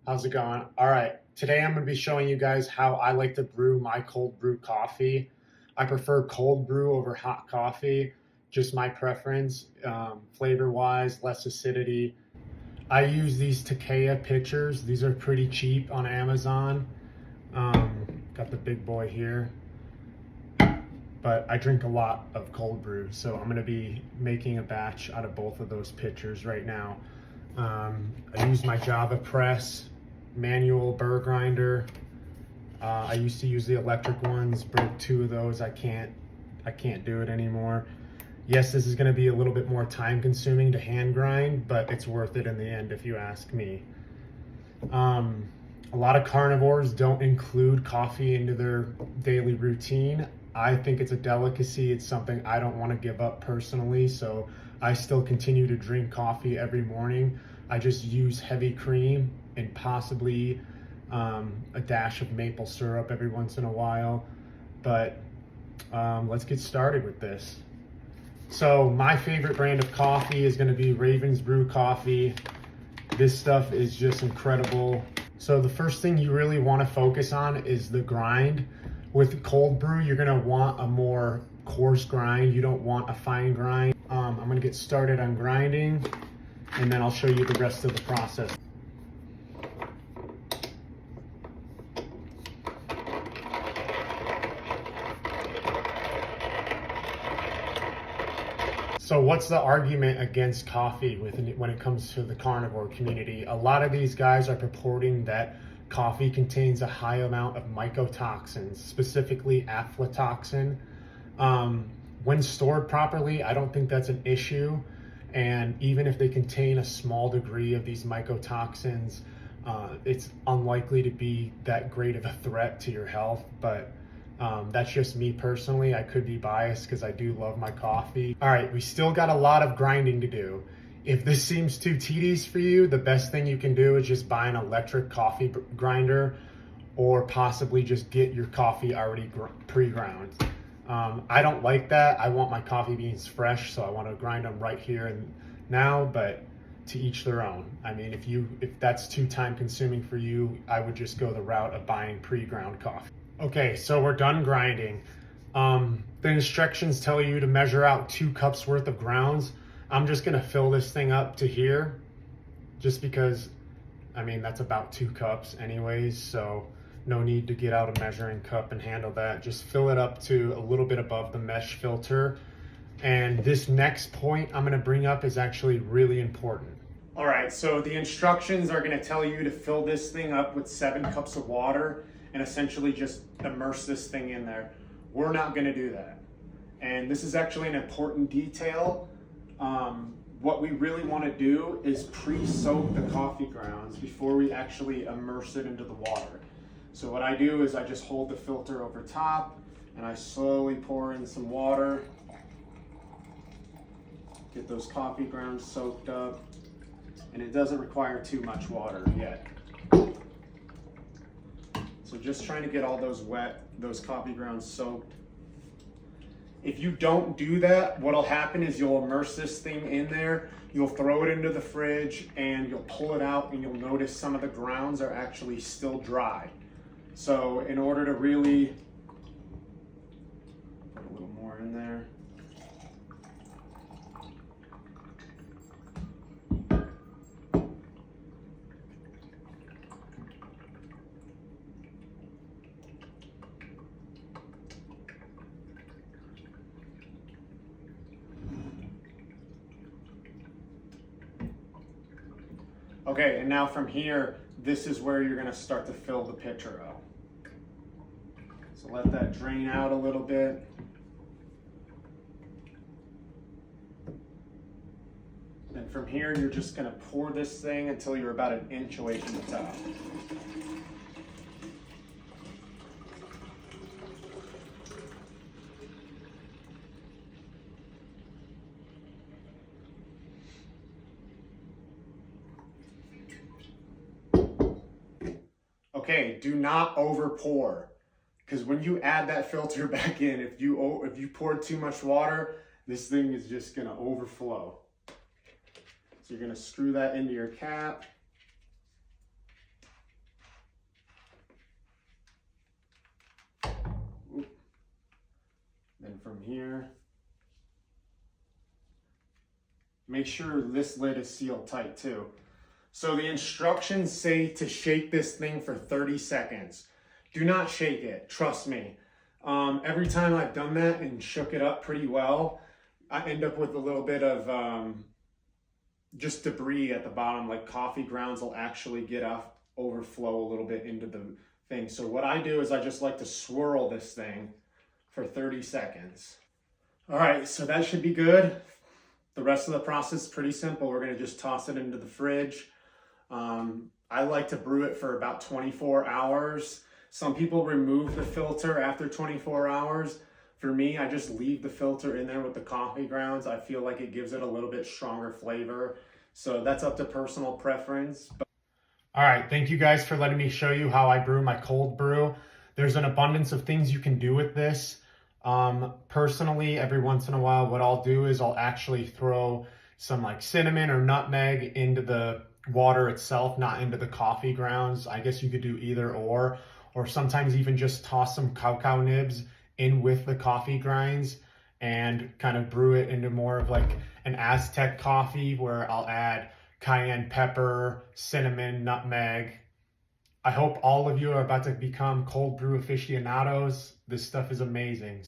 How's it going? All right, today I'm going to be showing you guys how I like to brew my cold brew coffee. I prefer cold brew over hot coffee, just my preference, flavor wise, less acidity. I use these Takeya pitchers. These are pretty cheap on Amazon. Got the big boy here, but I drink a lot of cold brew, so I'm going to be making a batch out of both of those pitchers right now. I use my Java Presse manual Burr grinder. I used to use the electric ones, broke two of those. I can't do it anymore. Yes, this is going to be a little bit more time consuming to hand grind, but it's worth it in the end if you ask me. A lot of carnivores don't include coffee into their daily routine. I think it's a delicacy. It's something I don't want to give up personally, so I still continue to drink coffee every morning. I just use heavy cream and possibly a dash of maple syrup every once in a while. But let's get started with this. So my favorite brand of coffee is going to be Raven's Brew coffee. This stuff is just incredible. So the first thing you really want to focus on is the grind. With cold brew, you're going to want a more coarse grind. You don't want a fine grind. I'm going to get started on grinding, and then I'll show you the rest of the process. So what's the argument against coffee when it comes to the carnivore community? A lot of these guys are purporting that coffee contains a high amount of mycotoxins, specifically aflatoxin. When stored properly, I don't think that's an issue. And even if they contain a small degree of these mycotoxins, it's unlikely to be that great of a threat to your health. But that's just me personally. I could be biased because I do love my coffee. All right, we still got a lot of grinding to do. If this seems too tedious for you, the best thing you can do is just buy an electric coffee grinder, or possibly just get your coffee already pre-ground. I don't like that. I want my coffee beans fresh, so I want to grind them right here and now, but to each their own. I mean, if that's too time consuming for you, I would just go the route of buying pre-ground coffee. Okay, so we're done grinding. The instructions tell you to measure out 2 cups worth of grounds. I'm just gonna fill this thing up to here, just because, I mean, that's about 2 cups anyways, so no need to get out a measuring cup and handle that. Just fill it up to a little bit above the mesh filter. And this next point I'm gonna bring up is actually really important. All right, so the instructions are gonna tell you to fill this thing up with 7 cups of water and essentially just immerse this thing in there. We're not gonna do that. And this is actually an important detail. What we really wanna do is pre-soak the coffee grounds before we actually immerse it into the water. So what I do is I just hold the filter over top and I slowly pour in some water, get those coffee grounds soaked up, and it doesn't require too much water yet. So just trying to get all those coffee grounds soaked. If you don't do that, what'll happen is you'll immerse this thing in there, you'll throw it into the fridge, and you'll pull it out and you'll notice some of the grounds are actually still dry. So in order to really put a little more in there. Okay, and now from here, this is where you're gonna start to fill the pitcher up. So let that drain out a little bit. And from here, you're just gonna pour this thing until you're about an inch away from the top. Okay, do not over pour, because when you add that filter back in, if you pour too much water, this thing is just gonna overflow. So you're gonna screw that into your cap. make sure this lid is sealed tight too. So the instructions say to shake this thing for 30 seconds. Do not shake it, trust me. Every time I've done that and shook it up pretty well, I end up with a little bit of just debris at the bottom, like coffee grounds will actually get off, overflow a little bit into the thing. So what I do is I just like to swirl this thing for 30 seconds. All right, so that should be good. The rest of the process is pretty simple. We're gonna just toss it into the fridge. I like to brew it for about 24 hours. Some people remove the filter after 24 hours. For me, I just leave the filter in there with the coffee grounds. I feel like it gives it a little bit stronger flavor. So that's up to personal preference. All right, thank you guys for letting me show you how I brew my cold brew. There's an abundance of things you can do with this. Personally, every once in a while, what I'll do is I'll actually throw some like cinnamon or nutmeg into the water itself, not into the coffee grounds. I guess you could do either or sometimes even just toss some cacao nibs in with the coffee grinds and kind of brew it into more of like an Aztec coffee where I'll add cayenne pepper, cinnamon, nutmeg. I hope all of you are about to become cold brew aficionados. This stuff is amazing.